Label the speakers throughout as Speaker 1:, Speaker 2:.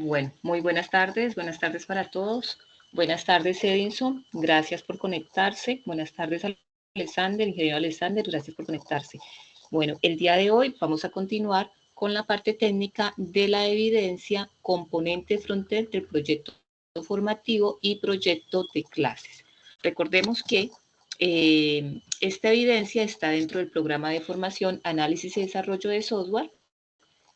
Speaker 1: Bueno, muy buenas tardes para todos. Buenas tardes, Edinson, gracias por conectarse. Buenas tardes, Alexander, ingeniero Alexander, gracias por conectarse. Bueno, el día de hoy vamos a continuar con la parte técnica de la evidencia, componente frontend del proyecto formativo y proyecto de clases. Recordemos que esta evidencia está dentro del programa de formación, análisis y desarrollo de software.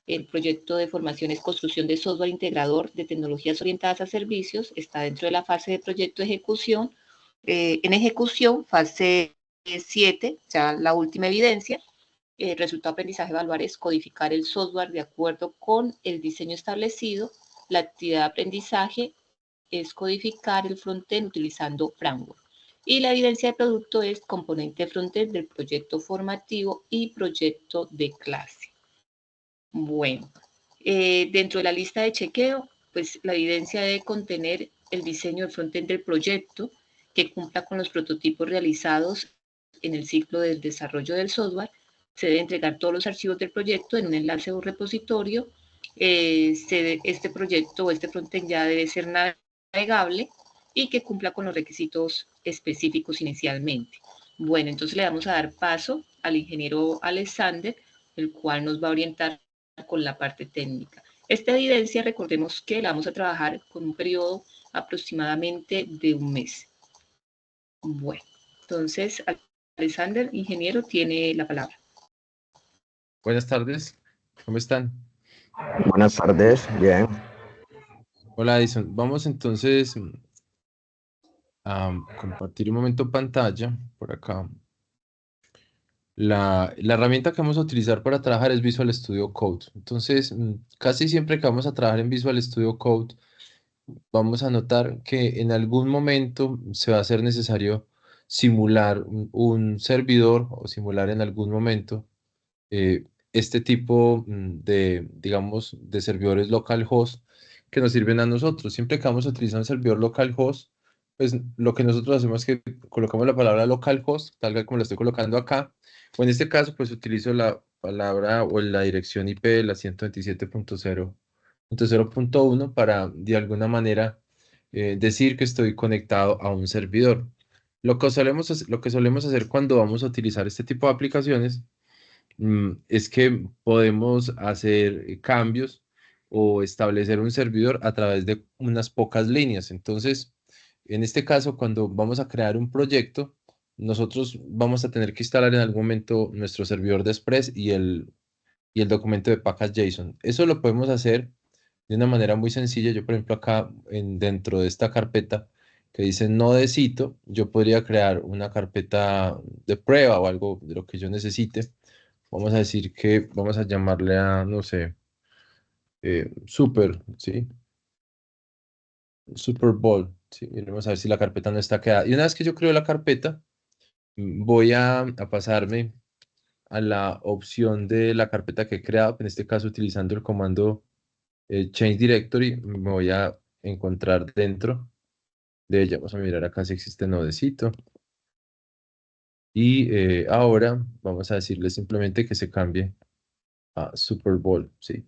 Speaker 1: El proyecto de formación es construcción de software integrador de tecnologías orientadas a servicios. Está dentro de la fase de proyecto de ejecución. En ejecución, fase 7, ya la última evidencia. El resultado de aprendizaje evaluar es codificar el software de acuerdo con el diseño establecido. La actividad de aprendizaje es codificar el frontend utilizando framework. Y la evidencia de producto es componente frontend del proyecto formativo y proyecto de clase. Bueno, dentro de la lista de chequeo, pues la evidencia debe contener el diseño del frontend del proyecto que cumpla con los prototipos realizados en el ciclo del desarrollo del software. Se debe entregar todos los archivos del proyecto en un enlace o repositorio. Este proyecto o este frontend ya debe ser navegable y que cumpla con los requisitos específicos inicialmente. Bueno, entonces le vamos a dar paso al ingeniero Alexander, el cual nos va a orientar con la parte técnica. Esta evidencia, recordemos que la vamos a trabajar con un periodo aproximadamente de un mes. Bueno, entonces, Alexander, ingeniero, tiene la palabra.
Speaker 2: Buenas tardes, ¿cómo están?
Speaker 3: Buenas tardes, bien.
Speaker 2: Hola, Edison. Vamos entonces a compartir un momento pantalla por acá. La herramienta que vamos a utilizar para trabajar es Visual Studio Code. Entonces, casi siempre que vamos a trabajar en Visual Studio Code, vamos a notar que en algún momento se va a hacer necesario simular un servidor o simular en algún momento este tipo de, digamos, de servidores localhost que nos sirven a nosotros. Siempre que vamos a utilizar un servidor localhost, pues lo que nosotros hacemos es que colocamos la palabra localhost, tal cual como la estoy colocando acá, o en este caso, pues utilizo la palabra o la dirección IP, la 127.0.0.1 para de alguna manera decir que estoy conectado a un servidor. Lo que solemos hacer cuando vamos a utilizar este tipo de aplicaciones es que podemos hacer cambios o establecer un servidor a través de unas pocas líneas. Entonces, en este caso, cuando vamos a crear un proyecto, nosotros vamos a tener que instalar en algún momento nuestro servidor de Express y el documento de package.json. Eso lo podemos hacer de una manera muy sencilla. Yo, por ejemplo, acá dentro de esta carpeta que dice Nodecito, yo podría crear una carpeta de prueba o algo de lo que yo necesite. Vamos a decir que vamos a llamarle a, no sé, Super, ¿sí? Super Bowl, ¿sí? Y vamos a ver si la carpeta no está quedada. Y una vez que yo creo la carpeta, voy a pasarme a la opción de la carpeta que he creado, en este caso utilizando el comando Change Directory, me voy a encontrar dentro de ella. Vamos a mirar acá si existe Nodecito. Y ahora vamos a decirle simplemente que se cambie a Super Bowl, ¿sí?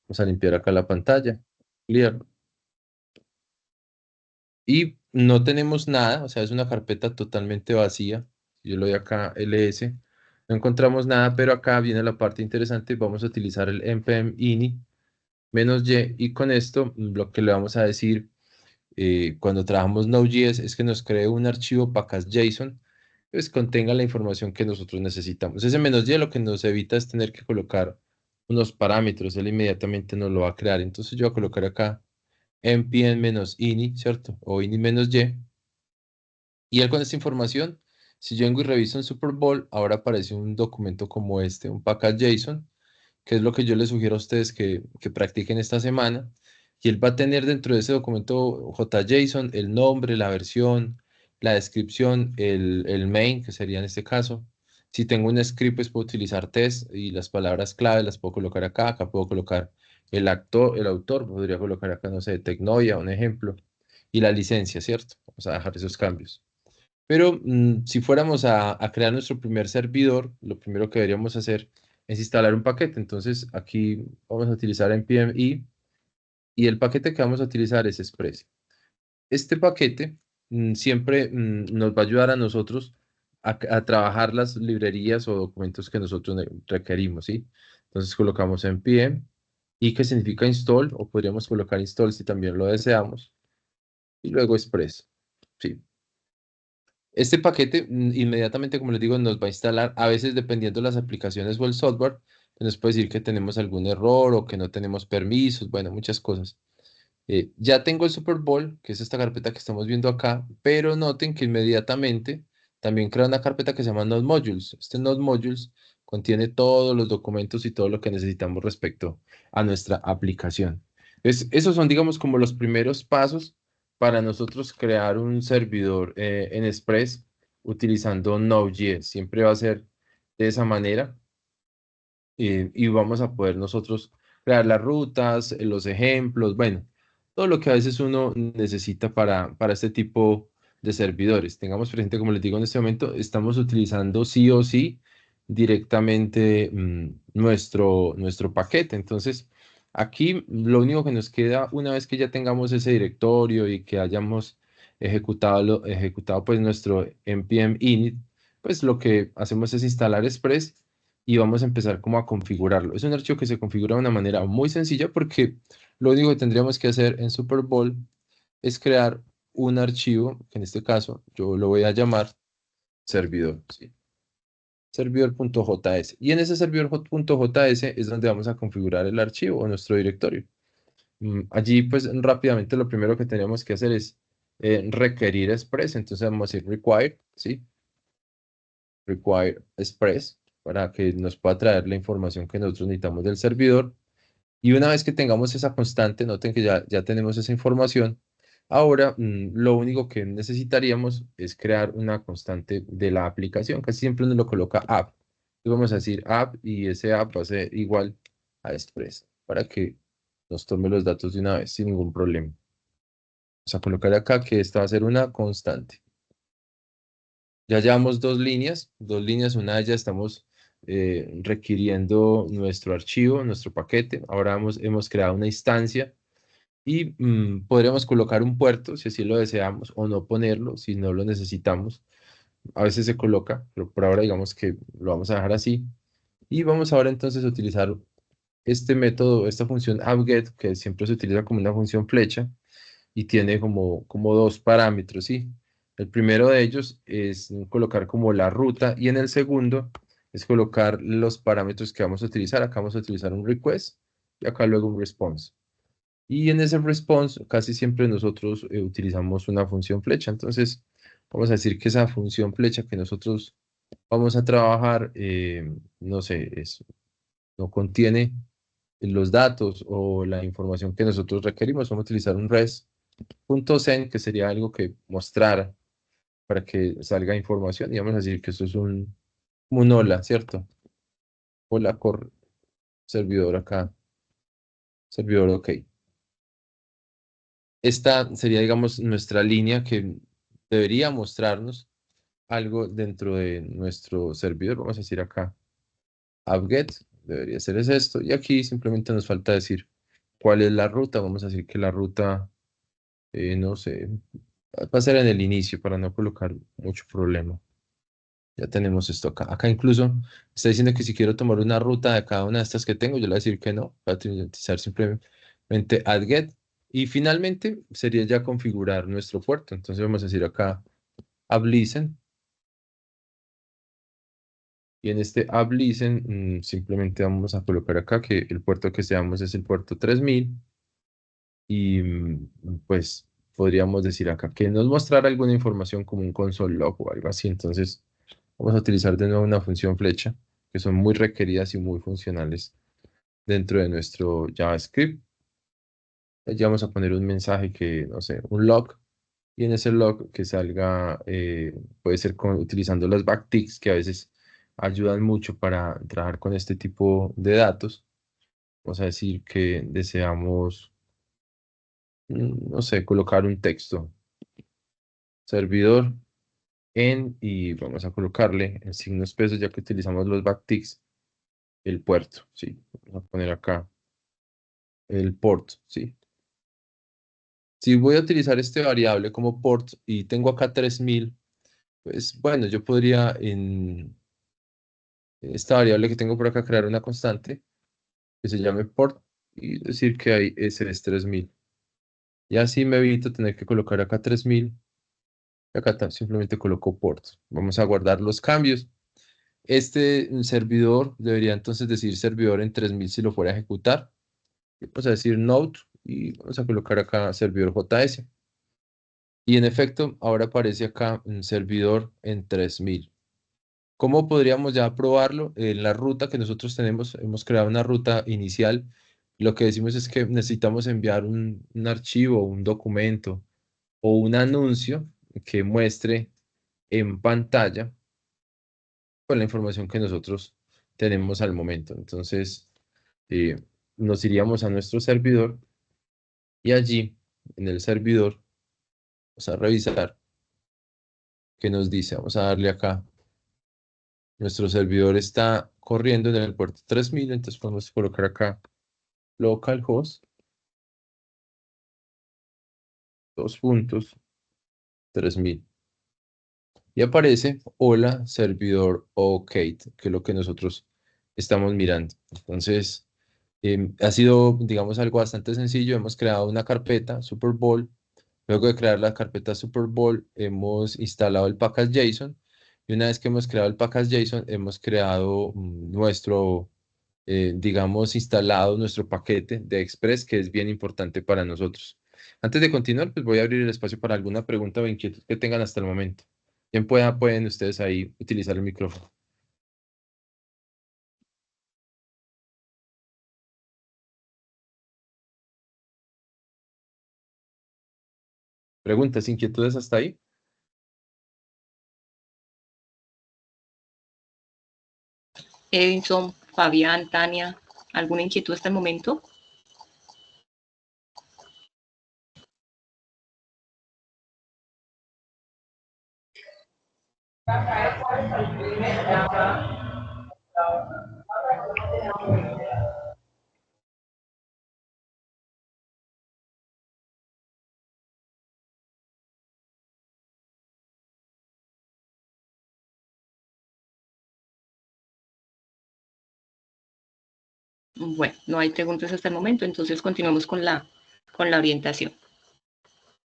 Speaker 2: Vamos a limpiar acá la pantalla. Clear. Y no tenemos nada, o sea, es una carpeta totalmente vacía. Yo le doy acá ls, no encontramos nada, pero acá viene la parte interesante. Vamos a utilizar el npm ini -y y con esto lo que le vamos a decir cuando trabajamos Node.js es que nos cree un archivo package.json pues contenga la información que nosotros necesitamos. Ese -y lo que nos evita es tener que colocar unos parámetros, él inmediatamente nos lo va a crear. Entonces yo voy a colocar acá npm-ini, ¿cierto? O ini-y. Y él con esta información, si yo vengo y reviso en Super Bowl, ahora aparece un documento como este, un package.json, que es lo que yo les sugiero a ustedes que practiquen esta semana. Y él va a tener dentro de ese documento JSON el nombre, la versión, la descripción, el main, que sería en este caso. Si tengo un script, pues puedo utilizar test y las palabras clave las puedo colocar acá. Acá puedo colocar el autor, podría colocar acá, no sé, Tecnoia, un ejemplo. Y la licencia, ¿cierto? Vamos a dejar esos cambios. Pero si fuéramos a crear nuestro primer servidor, lo primero que deberíamos hacer es instalar un paquete. Entonces aquí vamos a utilizar npm i y el paquete que vamos a utilizar es Express. Este paquete siempre nos va a ayudar a nosotros a trabajar las librerías o documentos que nosotros requerimos, ¿sí? Entonces colocamos npm y que significa install, o podríamos colocar install si también lo deseamos, y luego Express, ¿sí? Este paquete inmediatamente, como les digo, nos va a instalar, a veces dependiendo de las aplicaciones o el software, nos puede decir que tenemos algún error o que no tenemos permisos, bueno, muchas cosas. Ya tengo el Super Bowl, que es esta carpeta que estamos viendo acá, pero noten que inmediatamente también crea una carpeta que se llama Node Modules. Este Node Modules contiene todos los documentos y todo lo que necesitamos respecto a nuestra aplicación. Esos son, digamos, como los primeros pasos para nosotros crear un servidor en Express utilizando Node.js. Siempre va a ser de esa manera y vamos a poder nosotros crear las rutas, los ejemplos, bueno, todo lo que a veces uno necesita para este tipo de servidores. Tengamos presente, como les digo en este momento, estamos utilizando sí o sí directamente nuestro paquete. Entonces, aquí lo único que nos queda, una vez que ya tengamos ese directorio y que hayamos ejecutado pues nuestro npm init, pues lo que hacemos es instalar Express y vamos a empezar como a configurarlo. Es un archivo que se configura de una manera muy sencilla porque lo único que tendríamos que hacer en Super Bowl es crear un archivo, que en este caso yo lo voy a llamar servidor, ¿sí? Servidor.js. Y en ese servidor.js es donde vamos a configurar el archivo o nuestro directorio. Allí pues rápidamente lo primero que tenemos que hacer es requerir Express. Entonces vamos a decir require, ¿sí? Require Express para que nos pueda traer la información que nosotros necesitamos del servidor. Y una vez que tengamos esa constante, noten que ya tenemos esa información. Ahora, lo único que necesitaríamos es crear una constante de la aplicación. Casi siempre nos lo coloca app. Y vamos a decir app y ese app va a ser igual a Express para que nos tome los datos de una vez sin ningún problema. Vamos a colocar acá que esta va a ser una constante. Ya llevamos dos líneas, una de ellas estamos requiriendo nuestro archivo, nuestro paquete. Ahora hemos creado una instancia y podríamos colocar un puerto si así lo deseamos o no ponerlo si no lo necesitamos. A veces se coloca, pero por ahora digamos que lo vamos a dejar así. Y vamos ahora entonces a utilizar este método, esta función appget, que siempre se utiliza como una función flecha y tiene como dos parámetros, ¿sí? El primero de ellos es colocar como la ruta y en el segundo es colocar los parámetros que vamos a utilizar. Acá vamos a utilizar un request y acá luego un response. Y en ese response casi siempre nosotros utilizamos una función flecha. Entonces vamos a decir que esa función flecha que nosotros vamos a trabajar, no sé, no contiene los datos o la información que nosotros requerimos. Vamos a utilizar un res.send, que sería algo que mostrara para que salga información. Y vamos a decir que esto es un hola, ¿cierto? Hola, servidor acá, servidor OK. Esta sería, digamos, nuestra línea que debería mostrarnos algo dentro de nuestro servidor. Vamos a decir acá, appget, debería ser esto. Y aquí simplemente nos falta decir cuál es la ruta. Vamos a decir que la ruta, no sé, va a ser en el inicio para no colocar mucho problema. Ya tenemos esto acá. Acá incluso está diciendo que si quiero tomar una ruta de cada una de estas que tengo, yo le voy a decir que no. Voy a utilizar simplemente add-get. Y finalmente sería ya configurar nuestro puerto. Entonces vamos a decir acá app-listen. Y en este app-listen simplemente vamos a colocar acá que el puerto que seamos es el puerto 3000. Y pues podríamos decir acá que nos mostrará alguna información como un console log o algo así. Entonces vamos a utilizar de nuevo una función flecha, que son muy requeridas y muy funcionales dentro de nuestro JavaScript. Allí vamos a poner un mensaje que, no sé, un log, y en ese log que salga, puede ser utilizando los backticks, que a veces ayudan mucho para trabajar con este tipo de datos. Vamos a decir que deseamos, no sé, colocar un texto, servidor y vamos a colocarle en signos pesos, ya que utilizamos los backticks, el puerto, ¿sí? Vamos a poner acá el port, ¿sí? Si voy a utilizar este variable como port y tengo acá 3000, pues bueno, yo podría en esta variable que tengo por acá crear una constante que se llame port y decir que ahí ese es 3000. Y así me evito tener que colocar acá 3000 y acá simplemente coloco port. Vamos a guardar los cambios. Este servidor debería entonces decir servidor en 3000 si lo fuera a ejecutar. Y vamos a decir node y vamos a colocar acá servidor JS. Y en efecto, ahora aparece acá un servidor en 3000. ¿Cómo podríamos ya probarlo? En la ruta que nosotros tenemos, hemos creado una ruta inicial. Lo que decimos es que necesitamos enviar un archivo, un documento o un anuncio que muestre en pantalla con la información que nosotros tenemos al momento. Entonces, eh, nos iríamos a nuestro servidor y allí, en el servidor, vamos a revisar qué nos dice. Vamos a darle acá. Nuestro servidor está corriendo en el puerto 3000, entonces podemos colocar acá localhost 2.3000 y aparece hola servidor OK, que es lo que nosotros estamos mirando. Entonces, ha sido, digamos, algo bastante sencillo. Hemos creado una carpeta Super Bowl. Luego de crear la carpeta Super Bowl, hemos instalado el package.json. Y una vez que hemos creado el package.json, hemos creado nuestro, digamos, instalado nuestro paquete de Express, que es bien importante para nosotros. Antes de continuar, pues voy a abrir el espacio para alguna pregunta o inquietud que tengan hasta el momento. Bien pueden ustedes ahí utilizar el micrófono. Preguntas, inquietudes hasta ahí.
Speaker 1: Edinson, Fabián, Tania, ¿alguna inquietud hasta el momento? Bueno, no hay preguntas hasta el momento, entonces continuamos con la orientación.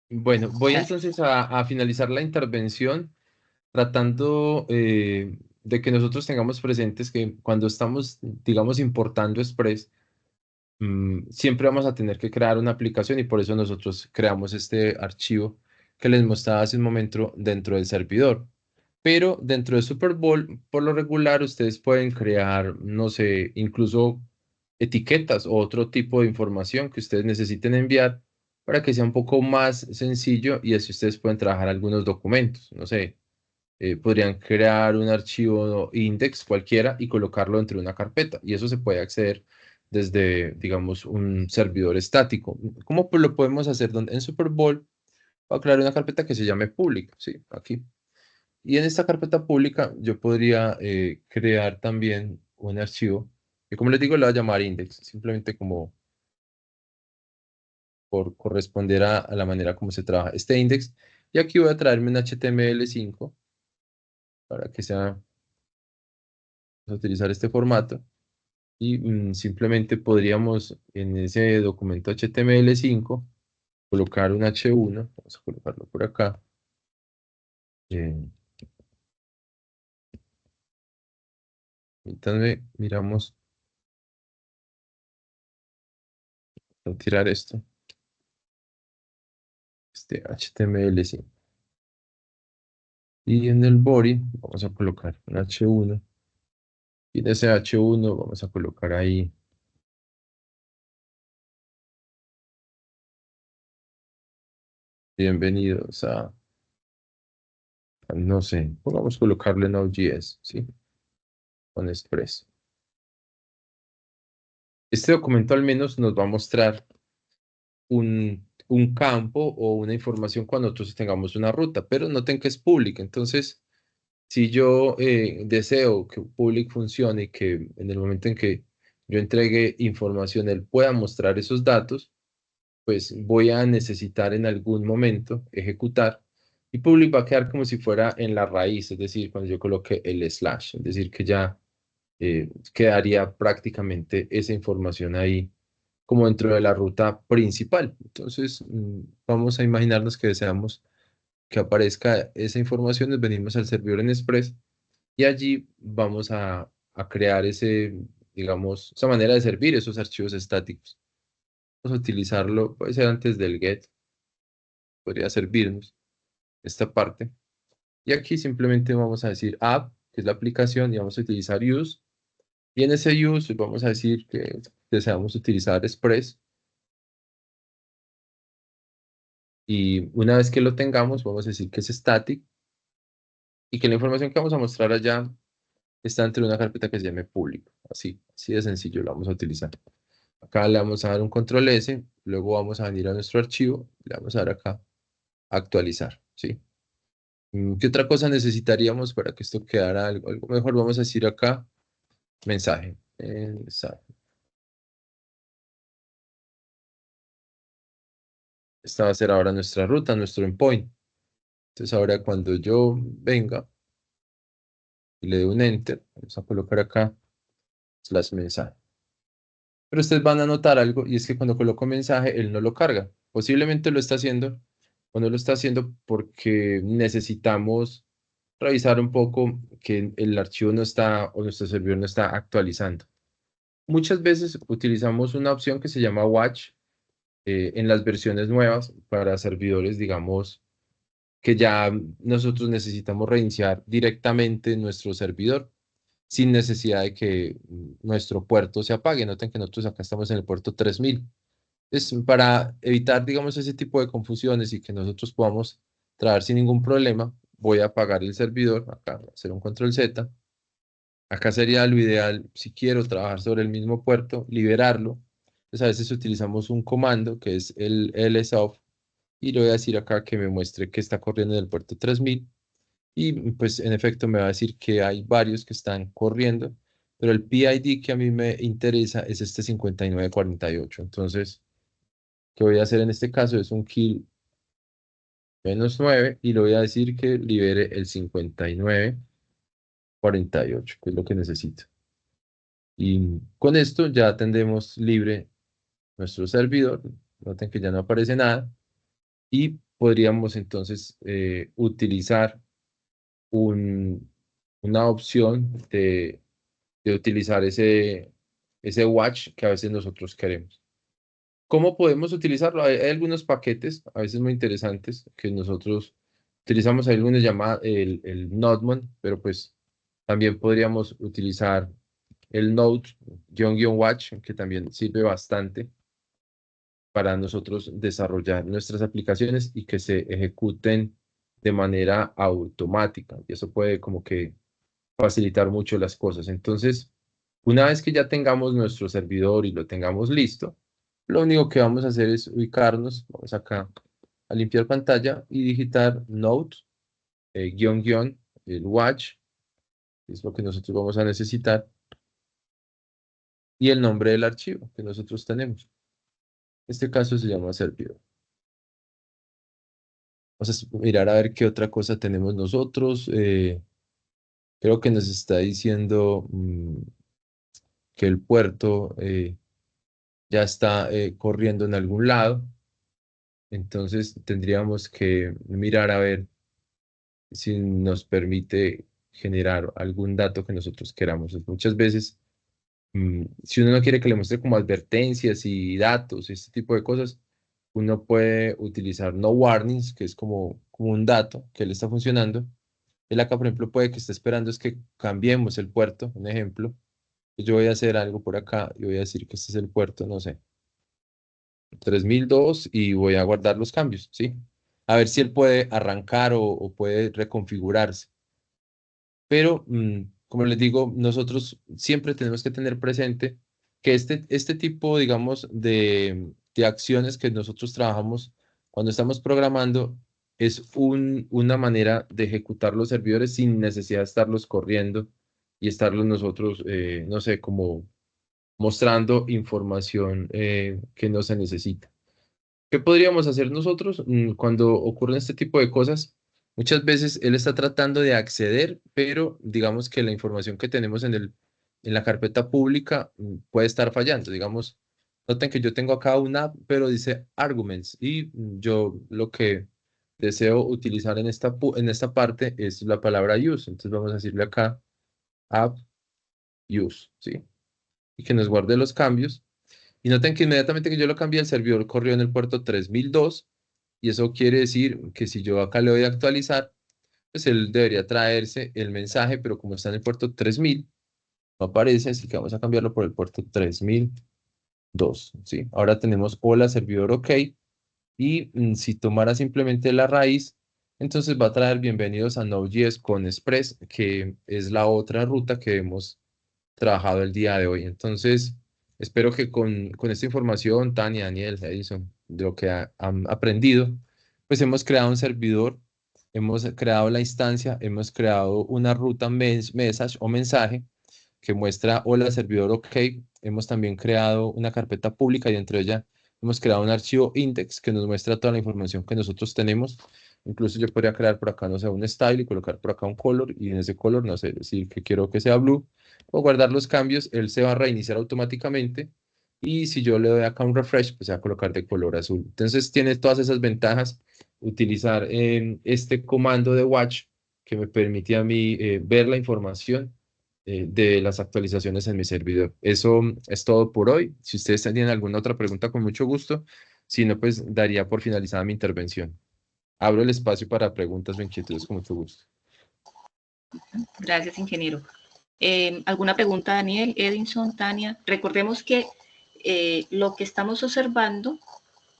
Speaker 2: Bueno, voy
Speaker 1: Gracias.
Speaker 2: entonces a finalizar la intervención tratando de que nosotros tengamos presentes que cuando estamos, digamos, importando Express, siempre vamos a tener que crear una aplicación y por eso nosotros creamos este archivo que les mostraba hace un momento dentro del servidor. Pero dentro de Super Bowl, por lo regular, ustedes pueden crear, no sé, incluso etiquetas o otro tipo de información que ustedes necesiten enviar para que sea un poco más sencillo y así ustedes pueden trabajar algunos documentos. No sé, podrían crear un archivo index cualquiera y colocarlo dentro de una carpeta y eso se puede acceder desde, digamos, un servidor estático. ¿Cómo pues lo podemos hacer? En Super Bowl voy a crear una carpeta que se llame pública, sí, aquí. Y en esta carpeta pública yo podría crear también un archivo que, como les digo, le voy a llamar index, simplemente como por corresponder a la manera como se trabaja este index. Y aquí voy a traerme un HTML5 para que sea, vamos a utilizar este formato. Y simplemente podríamos en ese documento HTML5 colocar un H1, vamos a colocarlo por acá. Eh, Entonces miramos, a tirar esto, este HTML5. Y en el body vamos a colocar un H1. Y en ese H1 vamos a colocar ahí bienvenidos no sé, vamos a colocarle Node.js, ¿sí? Con Express. Este documento al menos nos va a mostrar un campo o una información cuando nosotros tengamos una ruta, pero noten que es pública. Entonces, si yo deseo que public funcione y que en el momento en que yo entregue información, él pueda mostrar esos datos, pues voy a necesitar en algún momento ejecutar, y public va a quedar como si fuera en la raíz, es decir, cuando yo coloque el slash, es decir, que ya quedaría prácticamente esa información ahí como dentro de la ruta principal. Entonces, vamos a imaginarnos que deseamos que aparezca esa información, nos venimos al servidor en Express y allí vamos a crear ese, digamos, esa manera de servir esos archivos estáticos. Vamos a utilizarlo, puede ser antes del get, podría servirnos esta parte. Y aquí simplemente vamos a decir app, que es la aplicación, y vamos a utilizar use. Y en ese use vamos a decir que deseamos utilizar Express. Y una vez que lo tengamos, vamos a decir que es static y que la información que vamos a mostrar allá está dentro de una carpeta que se llame público. Así de sencillo lo vamos a utilizar. Acá le vamos a dar un control S, luego vamos a venir a nuestro archivo, le vamos a dar acá actualizar, ¿sí? ¿Qué otra cosa necesitaríamos para que esto quedara algo mejor? Vamos a decir acá mensaje. Esta va a ser ahora nuestra ruta, nuestro endpoint. Entonces ahora cuando yo venga y le dé un enter, vamos a colocar acá slash mensaje. Pero ustedes van a notar algo, y es que cuando coloco mensaje, él no lo carga. Posiblemente lo está haciendo, o no lo está haciendo porque necesitamos revisar un poco que el archivo no está, o nuestro servidor no está actualizando. Muchas veces utilizamos una opción que se llama Watch en las versiones nuevas para servidores, digamos, que ya nosotros necesitamos reiniciar directamente nuestro servidor sin necesidad de que nuestro puerto se apague. Noten que nosotros acá estamos en el puerto 3000. Es para evitar, digamos, ese tipo de confusiones y que nosotros podamos trabajar sin ningún problema. Voy a apagar el servidor, acá voy a hacer un control Z. Acá sería lo ideal, si quiero trabajar sobre el mismo puerto, liberarlo. Entonces a veces utilizamos un comando que es el lsoff y le voy a decir acá que me muestre que está corriendo en el puerto 3000. Y pues en efecto me va a decir que hay varios que están corriendo, pero el PID que a mí me interesa es este 5948. Entonces, ¿qué voy a hacer en este caso? Es un kill -9 y le voy a decir que libere el 5948, que es lo que necesito. Y con esto ya tendremos libre nuestro servidor. Noten que ya no aparece nada. Y podríamos entonces utilizar una opción de utilizar ese watch que a veces nosotros queremos. ¿Cómo podemos utilizarlo? Hay algunos paquetes, a veces muy interesantes, que nosotros utilizamos. Hay algunos llamados el Nodemon, pero pues también podríamos utilizar el Node-watch, que también sirve bastante para nosotros desarrollar nuestras aplicaciones y que se ejecuten de manera automática. Y eso puede como que facilitar mucho las cosas. Entonces, una vez que ya tengamos nuestro servidor y lo tengamos listo, lo único que vamos a hacer es ubicarnos, vamos acá a limpiar pantalla y digitar node, el watch, que es lo que nosotros vamos a necesitar, y el nombre del archivo que nosotros tenemos. En este caso se llama servidor. Vamos a mirar a ver qué otra cosa tenemos nosotros. Creo que nos está diciendo que el puerto ya está corriendo en algún lado. Entonces tendríamos que mirar a ver si nos permite generar algún dato que nosotros queramos. Muchas veces, si uno no quiere que le muestre como advertencias y datos, este tipo de cosas, uno puede utilizar no warnings, que es como un dato que le está funcionando. Él acá, por ejemplo, puede que esté esperando es que cambiemos el puerto, un ejemplo. Yo voy a hacer algo por acá y voy a decir que este es el puerto, no sé, 3002 y voy a guardar los cambios, ¿sí? A ver si él puede arrancar o puede reconfigurarse. Pero, como les digo, nosotros siempre tenemos que tener presente que este tipo, digamos, de acciones que nosotros trabajamos cuando estamos programando es una manera de ejecutar los servidores sin necesidad de estarlos corriendo y estarlos nosotros, no sé, como mostrando información que no se necesita. ¿Qué podríamos hacer nosotros cuando ocurren este tipo de cosas? Muchas veces él está tratando de acceder, pero digamos que la información que tenemos en la carpeta pública puede estar fallando. Digamos, noten que yo tengo acá una app, pero dice arguments y yo lo que deseo utilizar en esta parte es la palabra use. Entonces vamos a decirle acá app use, ¿sí? Y que nos guarde los cambios. Y noten que inmediatamente que yo lo cambié, el servidor corrió en el puerto 3002 y eso quiere decir que si yo acá le doy a actualizar, pues él debería traerse el mensaje, pero como está en el puerto 3000, no aparece, así que vamos a cambiarlo por el puerto 3002, ¿sí? Ahora tenemos hola servidor OK y si tomara simplemente la raíz, entonces va a traer bienvenidos a Node.js con Express, que es la otra ruta que hemos trabajado el día de hoy. Entonces, espero que con esta información, Tania, Daniel, Edison, de lo que han aprendido, pues hemos creado un servidor, hemos creado la instancia, hemos creado una ruta message o mensaje que muestra hola servidor OK. Hemos también creado una carpeta pública y dentro de ella hemos creado un archivo index que nos muestra toda la información que nosotros tenemos. Incluso yo podría crear por acá, no sé, un style y colocar por acá un color y en ese color, no sé, decir que quiero que sea blue o guardar los cambios, él se va a reiniciar automáticamente y si yo le doy acá un refresh, pues se va a colocar de color azul. Entonces tiene todas esas ventajas utilizar este comando de watch que me permite a mí ver la información de las actualizaciones en mi servidor. Eso es todo por hoy. Si ustedes tienen alguna otra pregunta, con mucho gusto. Si no, pues daría por finalizada mi intervención. Abro el espacio para preguntas o inquietudes con mucho gusto.
Speaker 1: Gracias, ingeniero. ¿Alguna pregunta, Daniel, Edinson, Tania? Recordemos que lo que estamos observando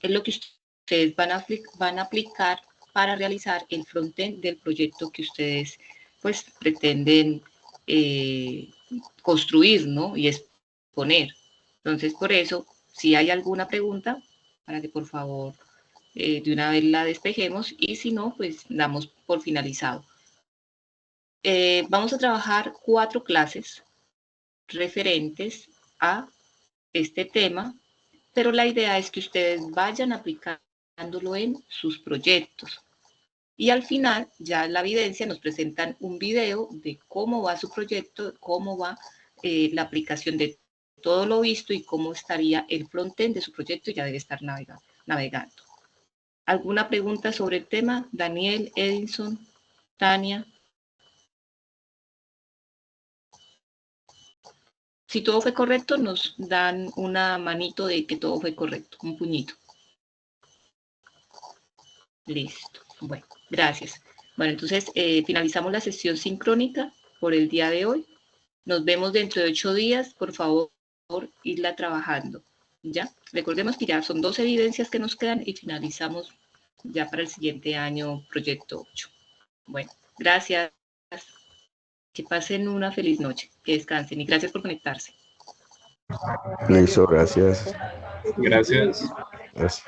Speaker 1: es lo que ustedes van a aplicar para realizar el frontend del proyecto que ustedes pues pretenden construir, ¿no? Y exponer. Entonces, por eso, si hay alguna pregunta, para que por favor de una vez la despejemos y si no, pues damos por finalizado. Vamos a trabajar 4 clases referentes a este tema, pero la idea es que ustedes vayan aplicándolo en sus proyectos. Y al final, ya en la evidencia, nos presentan un video de cómo va su proyecto, cómo va la aplicación de todo lo visto y cómo estaría el frontend de su proyecto, ya debe estar navegando. ¿Alguna pregunta sobre el tema? Daniel, Edinson, Tania. Si todo fue correcto, nos dan una manito de que todo fue correcto, un puñito. Listo. Bueno, gracias. Bueno, entonces finalizamos la sesión sincrónica por el día de hoy. Nos vemos dentro de 8 días. Por favor, irla trabajando. ¿Ya? Recordemos que ya son 2 evidencias que nos quedan y finalizamos ya para el siguiente año proyecto 8. Bueno, gracias. Que pasen una feliz noche. Que descansen y gracias por conectarse.
Speaker 3: Listo, gracias.
Speaker 4: Gracias.
Speaker 3: Gracias.